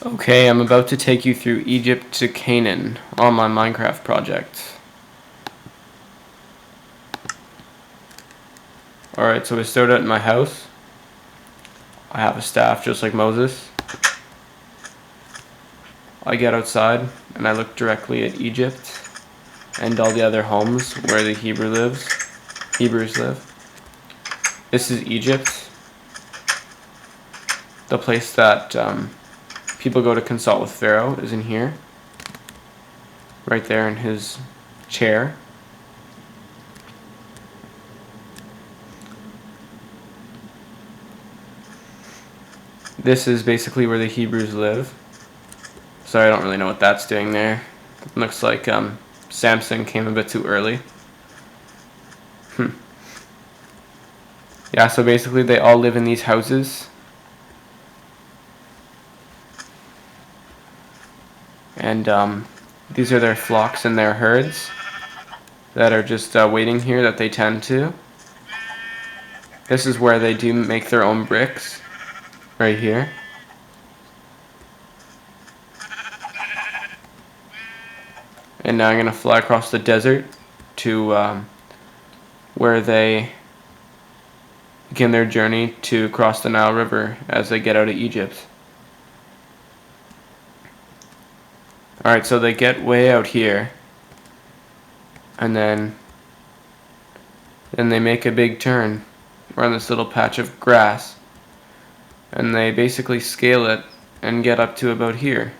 Okay, I'm about to take you through Egypt to Canaan on my Minecraft project. Alright, so we start out in my house. I have a staff just like Moses. I get outside and I look directly at Egypt and all the other homes where the Hebrews live. This is Egypt, the place that people go to consult with Pharaoh is in here. Right there in his chair. This is basically where the Hebrews live. Sorry, I don't really know what that's doing there. Looks like Samson came a bit too early. Yeah, so basically they all live in these houses. And these are their flocks and their herds that are just waiting here that they tend to. This is where they do make their own bricks, right here. And now I'm going to fly across the desert to where they begin their journey to cross the Nile River as they get out of Egypt. Alright, so they get way out here, and then they make a big turn around this little patch of grass, and they basically scale it and get up to about here,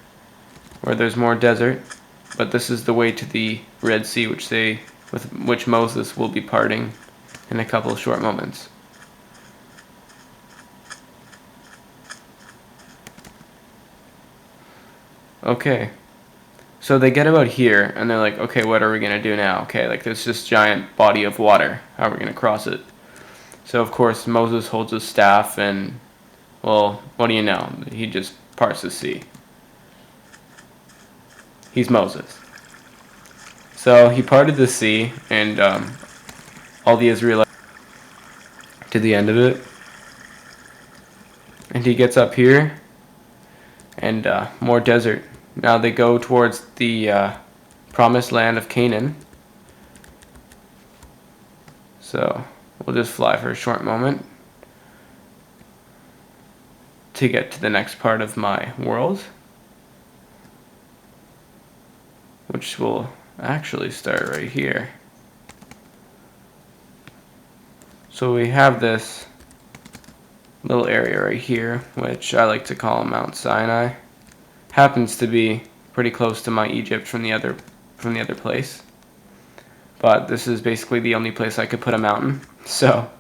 where there's more desert, but this is the way to the Red Sea, with which Moses will be parting in a couple of short moments. Okay, so they get about here, and they're like, okay, what are we going to do now? Okay, like there's this giant body of water. How are we going to cross it? So, of course, Moses holds his staff, and, well, what do you know? He just parts the sea. He's Moses. So he parted the sea, and all the Israelites to the end of it. And he gets up here, and more desert. Now they go towards the promised land of Canaan. So we'll just fly for a short moment to get to the next part of my world, which will actually start right here. So we have this little area right here, which I like to call Mount Sinai. Happens to be pretty close to my Egypt from the other place, but this is basically the only place I could put a mountain, so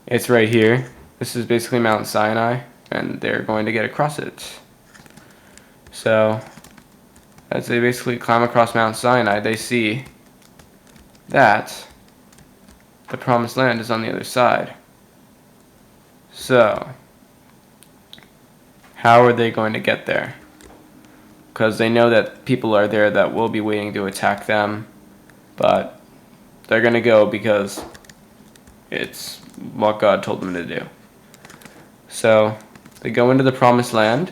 it's right here. This is basically Mount Sinai, and they're going to get across it. So as they basically climb across Mount Sinai, they see that the promised land is on the other side. So how are they going to get there? Because they know that people are there that will be waiting to attack them, but they're going to go because it's what God told them to do. So they go into the promised land.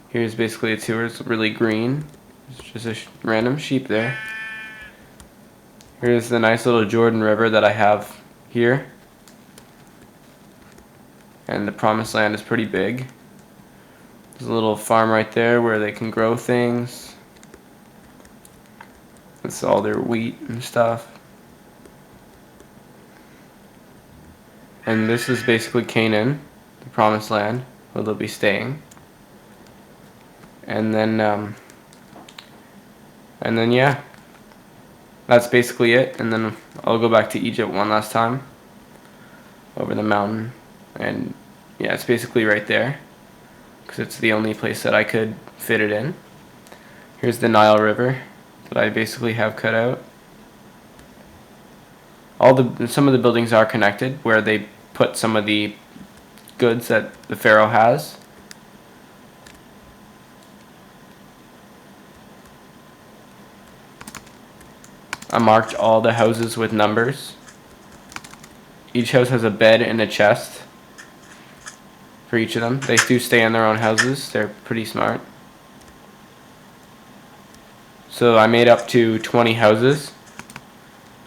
Here's basically a tour. It's really green. There's just a random sheep there. Here's the nice little Jordan River that I have here. And the promised land is pretty big. There's a little farm right there where they can grow things. That's all their wheat and stuff. And this is basically Canaan, the promised land, where they'll be staying. And then yeah, that's basically it. And then I'll go back to Egypt one last time, over the mountain. And yeah, it's basically right there, because it's the only place that I could fit it in. Here's the Nile River that I basically have cut out. Some of the buildings are connected, where they put some of the goods that the Pharaoh has. I marked all the houses with numbers. Each house has a bed and a chest for each of them. They do stay in their own houses. They're pretty smart. So I made up to 20 houses.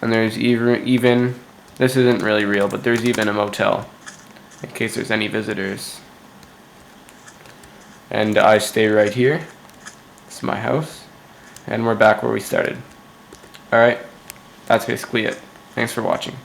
And there's even, this isn't really real, but there's even a motel in case there's any visitors. And I stay right here. It's my house. And we're back where we started. Alright, that's basically it. Thanks for watching.